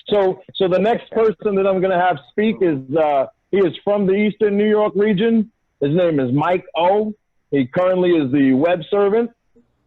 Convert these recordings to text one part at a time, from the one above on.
So the next person that I'm going to have speak is he is from the Eastern New York region. His name is Mike O. He currently is the web servant.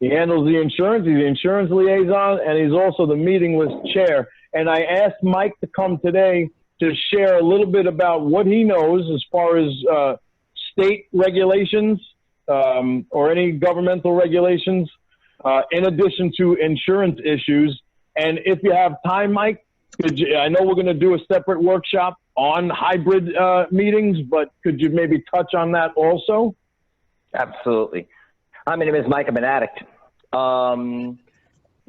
He handles the insurance. He's the insurance liaison, and he's also the meeting list chair. And I asked Mike to come today to share a little bit about what he knows as far as state regulations or any governmental regulations, in addition to insurance issues. And if you have time, Mike, I know we're going to do a separate workshop on hybrid meetings, but could you maybe touch on that also? Absolutely. Hi, my name is Mike. I'm an addict.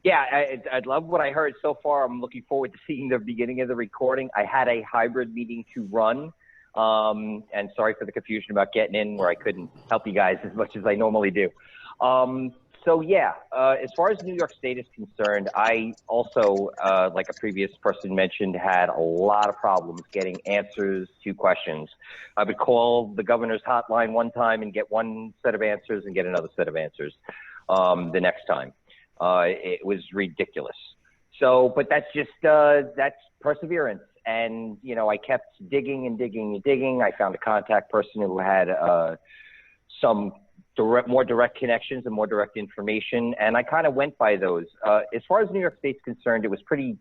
Yeah, I'd love what I heard so far. I'm looking forward to seeing the beginning of the recording. I had a hybrid meeting to run, and sorry for the confusion about getting in where I couldn't help you guys as much as I normally do. So yeah, as far as New York State is concerned, I also, like a previous person mentioned, had a lot of problems getting answers to questions. I would call the governor's hotline one time and get one set of answers and get another set of answers the next time. It was ridiculous. So, but that's just, that's perseverance. And, you know, I kept digging and digging and digging. I found a contact person who had some more direct connections and more direct information. And I kind of went by those. As far as New York State's concerned, it was pretty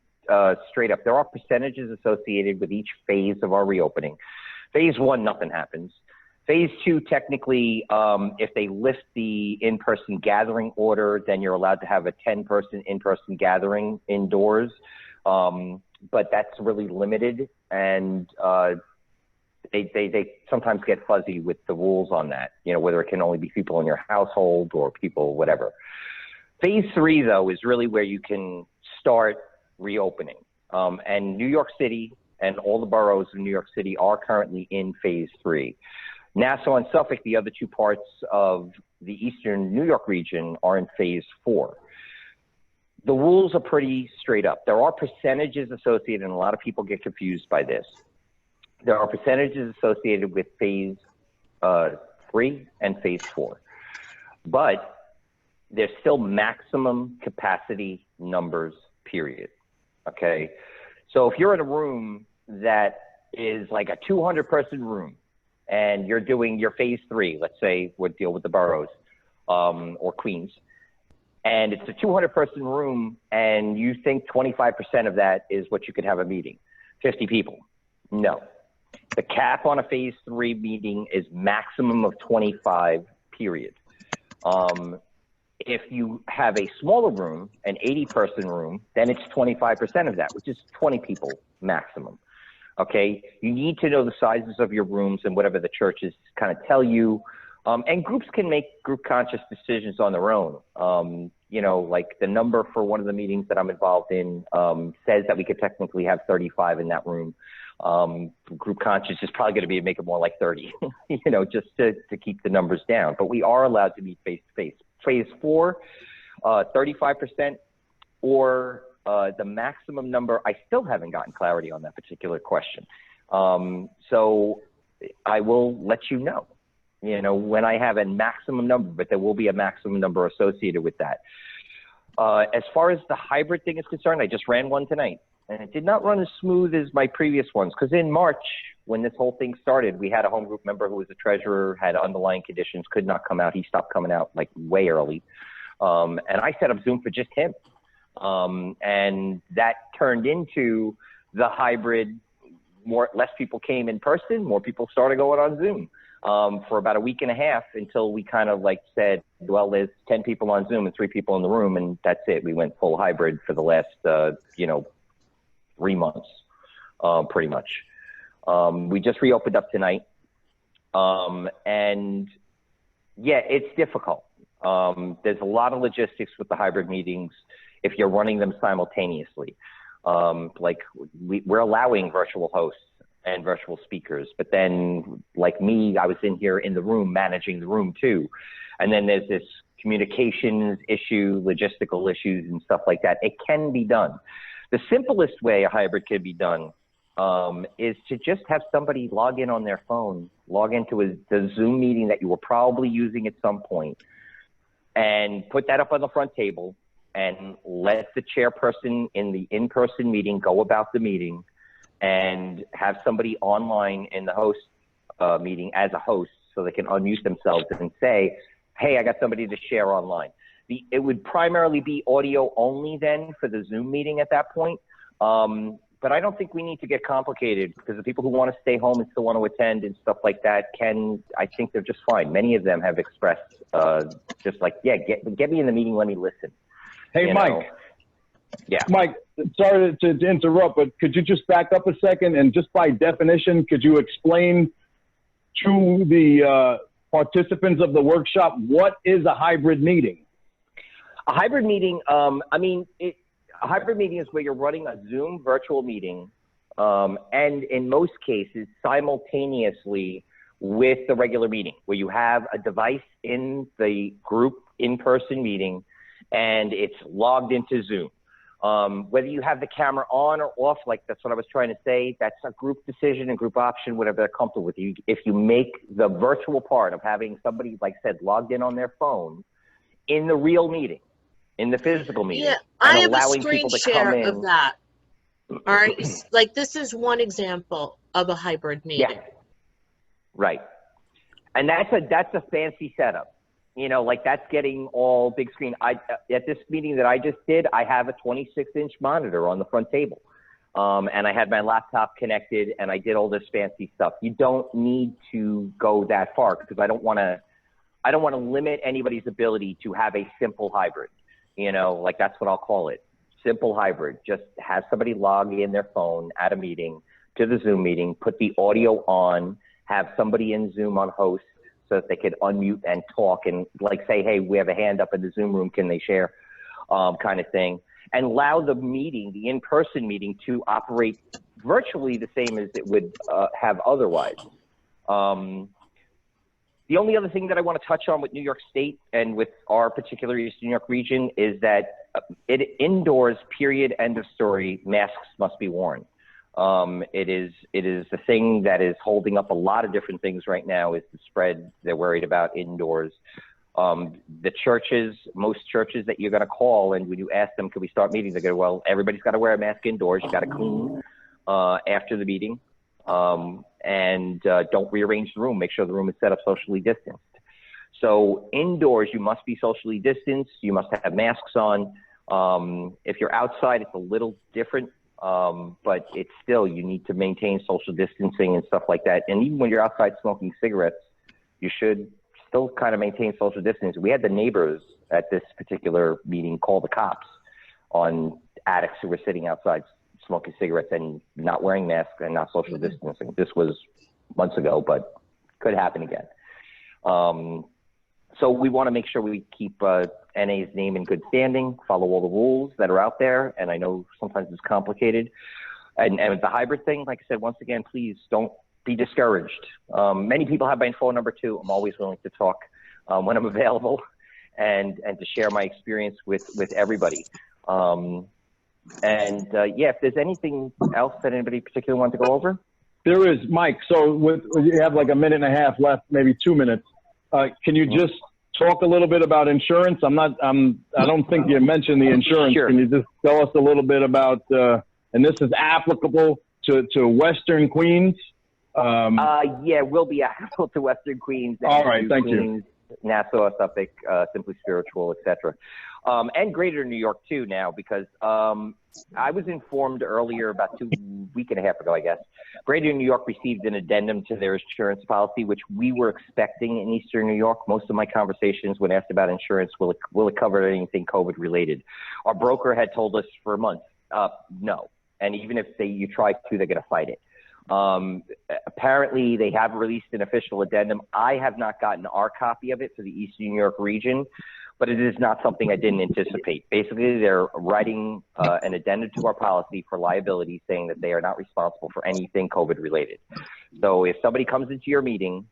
straight up. There are percentages associated with each phase of our reopening. Phase one, nothing happens. Phase two, technically, if they lift the in-person gathering order, then you're allowed to have a 10-person in-person gathering indoors. But that's really limited, and they sometimes get fuzzy with the rules on that, you know, whether it can only be people in your household or people, whatever. Phase three, though, is really where you can start reopening. And New York City and all the boroughs of New York City are currently in phase three. Nassau and Suffolk, the other two parts of the Eastern New York region, are in phase four. The rules are pretty straight up. There are percentages associated, and a lot of people get confused by this. There are percentages associated with phase three and phase four, but there's still maximum capacity numbers, period. Okay. So if you're in a room that is like a 200-person room and you're doing your phase three, let's say we'll deal with the boroughs or Queens, and it's a 200-person room and you think 25% of that is what you could have a meeting, 50 people. No. The cap on a phase three meeting is maximum of 25, period. If you have a smaller room, an 80-person room, then it's 25% of that, which is 20 people maximum. Okay, you need to know the sizes of your rooms and whatever the churches kind of tell you. And groups can make group conscious decisions on their own. You know, like the number for one of the meetings that I'm involved in says that we could technically have 35 in that room. Group conscious is probably going to be make it more like 30, you know, just to keep the numbers down. But we are allowed to meet face to face. Phase four, 35%, or the maximum number. I still haven't gotten clarity on that particular question. So I will let you know, when I have a maximum number, but there will be a maximum number associated with that. As far as the hybrid thing is concerned, I just ran one tonight, and it did not run as smooth as my previous ones, because in March, when this whole thing started, we had a home group member who was a treasurer, had underlying conditions, could not come out. He stopped coming out like way early. And I set up Zoom for just him. And that turned into the hybrid. Less people came in person, more people started going on Zoom for about a week and a half, until we kind of like said, well, there's 10 people on Zoom and 3 people in the room, and that's it. We went full hybrid for the last, 3 months, pretty much. We just reopened up tonight. And yeah, it's difficult. There's a lot of logistics with the hybrid meetings if you're running them simultaneously. Like we're allowing virtual hosts and virtual speakers, but then like me, I was in here in the room, managing the room too. And then there's this communications issue, logistical issues and stuff like that. It can be done. The simplest way a hybrid can be done is to just have somebody log in on their phone, log into the Zoom meeting that you were probably using at some point, and put that up on the front table, and let the chairperson in the in-person meeting go about the meeting, and have somebody online in the host meeting as a host so they can unmute themselves and say, hey, I got somebody to share online. It would primarily be audio only then for the Zoom meeting at that point. But I don't think we need to get complicated, because the people who want to stay home and still want to attend and stuff like that I think they're just fine. Many of them have expressed just like, yeah, get me in the meeting, let me listen. Hey, Mike. Know? Yeah. Mike, sorry to interrupt, but could you just back up a second, and just by definition, could you explain to the participants of the workshop what is a hybrid meeting? A hybrid meeting, a hybrid meeting is where you're running a Zoom virtual meeting, and in most cases simultaneously with the regular meeting, where you have a device in the group in-person meeting and it's logged into Zoom. Whether you have the camera on or off, like that's what I was trying to say, that's a group decision and group option, whatever they're comfortable with. If you make the virtual part of having somebody, like I said, logged in on their phone in the real meeting, in the physical meeting, yeah, and I have a allowing screen people to share come in. of that. All right, like this is one example of a hybrid meeting. Yeah, right. And that's a fancy setup. You know, like that's getting all big screen. At this meeting that I just did, I have a 26-inch monitor on the front table. And I had my laptop connected, and I did all this fancy stuff. You don't need to go that far, because I don't want to limit anybody's ability to have a simple hybrid. You know, like that's what I'll call it. Simple hybrid. Just have somebody log in their phone at a meeting to the Zoom meeting, put the audio on, have somebody in Zoom on host so that they could unmute and talk and like say, hey, we have a hand up in the Zoom room, can they share, kind of thing. And allow the meeting, the in-person meeting, to operate virtually the same as it would have otherwise. The only other thing that I want to touch on with New York State and with our particular Eastern New York region is that indoors, period, end of story, masks must be worn. It is the thing that is holding up a lot of different things right now, is the spread they're worried about indoors. The churches, most churches that you're going to call, and when you ask them, can we start meetings, they go, well, everybody's got to wear a mask indoors. You got to clean after the meeting. And don't rearrange the room. Make sure the room is set up socially distanced. So indoors, you must be socially distanced. You must have masks on. If you're outside, it's a little different, but it's still, you need to maintain social distancing and stuff like that. And even when you're outside smoking cigarettes, you should still kind of maintain social distance. We had the neighbors at this particular meeting call the cops on addicts who were sitting outside smoking cigarettes and not wearing masks and not social distancing. This was months ago, but could happen again. So we want to make sure we keep NA's name in good standing, follow all the rules that are out there. And I know sometimes it's complicated. And with the hybrid thing, like I said, once again, please don't be discouraged. Many people have my phone number too. I'm always willing to talk when I'm available and to share my experience with everybody. Yeah, if there's anything else that anybody particularly wanted to go over? There is, Mike. So you have like a minute and a half left, maybe 2 minutes. Can you just talk a little bit about insurance? I don't think you mentioned the insurance. Sure. Can you just tell us a little bit about, and this is applicable to Western Queens? Yeah, we'll be applicable to Western Queens. All right, thank you. Nassau, Suffolk, Simply Spiritual, etc. And Greater New York too now, because I was informed earlier, about a week and a half ago, I guess, Greater New York received an addendum to their insurance policy, which we were expecting in Eastern New York. Most of my conversations when asked about insurance, will it cover anything COVID related? Our broker had told us for months, no. And even if you try to, they're going to fight it. Apparently they have released an official addendum. I have not gotten our copy of it for the Eastern New York region, but it is not something I didn't anticipate. Basically, they're writing an addendum to our policy for liability, saying that they are not responsible for anything COVID related. So if somebody comes into your meeting,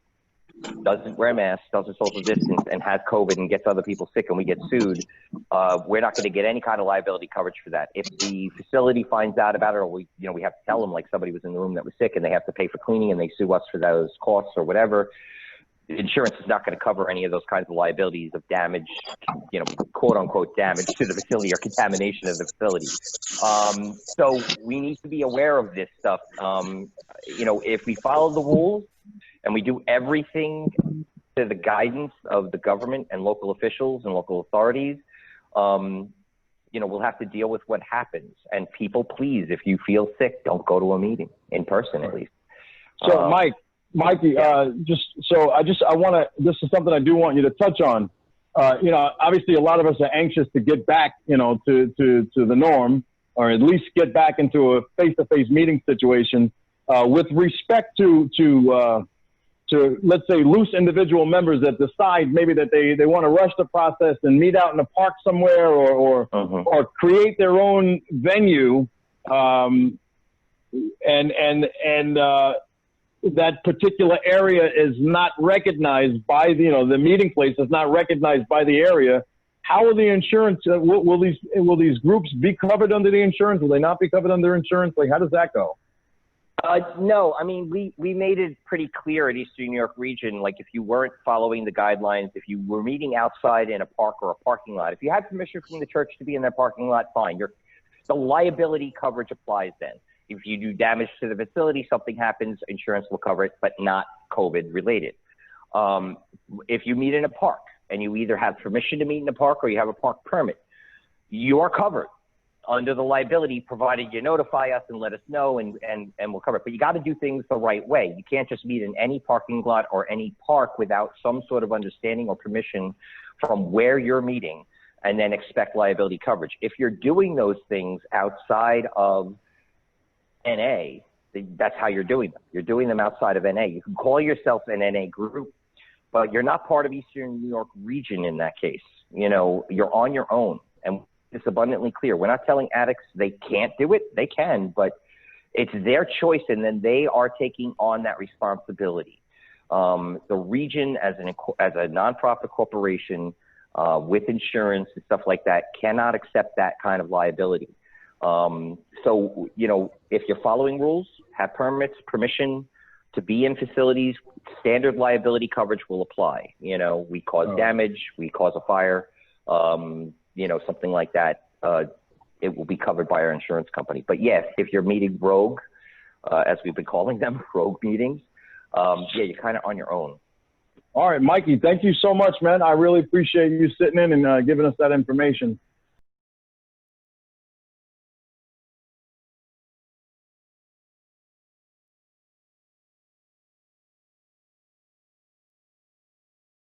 doesn't wear a mask, doesn't social distance, and has COVID and gets other people sick and we get sued, we're not going to get any kind of liability coverage for that. If the facility finds out about it, or we have to tell them, like somebody was in the room that was sick and they have to pay for cleaning and they sue us for those costs or whatever, insurance is not going to cover any of those kinds of liabilities of damage, quote unquote damage to the facility or contamination of the facility. So we need to be aware of this stuff. If we follow the rules and we do everything to the guidance of the government and local officials and local authorities, we'll have to deal with what happens. And people, please, if you feel sick, don't go to a meeting in person, at least. So, Mikey, this is something I do want you to touch on. Obviously a lot of us are anxious to get back, to the norm, or at least get back into a face-to-face meeting situation, with respect to let's say loose individual members that decide maybe that they want to rush the process and meet out in a park somewhere or create their own venue, that particular area is not recognized by the meeting place is not recognized by the area. How will the insurance, will these groups be covered under the insurance? Will they not be covered under insurance? Like, how does that go? No, I mean, we made it pretty clear at Eastern New York Region, like if you weren't following the guidelines, if you were meeting outside in a park or a parking lot, if you had permission from the church to be in that parking lot, fine. The liability coverage applies then. If you do damage to the facility, something happens, insurance will cover it, but not COVID related. If you meet in a park and you either have permission to meet in a park or you have a park permit, you are covered under the liability, provided you notify us and let us know, and we'll cover it. But you got to do things the right way. You can't just meet in any parking lot or any park without some sort of understanding or permission from where you're meeting and then expect liability coverage. If you're doing those things outside of NA, that's how you're doing them. You're doing them outside of NA. You can call yourself an NA group, but you're not part of Eastern New York Region in that case. You're on your own. And it's abundantly clear. We're not telling addicts they can't do it. They can, but it's their choice, and then they are taking on that responsibility. The region, as a nonprofit corporation with insurance and stuff like that, cannot accept that kind of liability. So, if you're following rules, have permits, permission to be in facilities, standard liability coverage will apply. We cause damage, we cause a fire, something like that, it will be covered by our insurance company. But yes, if you're meeting rogue, as we've been calling them, rogue meetings, you're kind of on your own. All right, Mikey, thank you so much, man. I really appreciate you sitting in and giving us that information.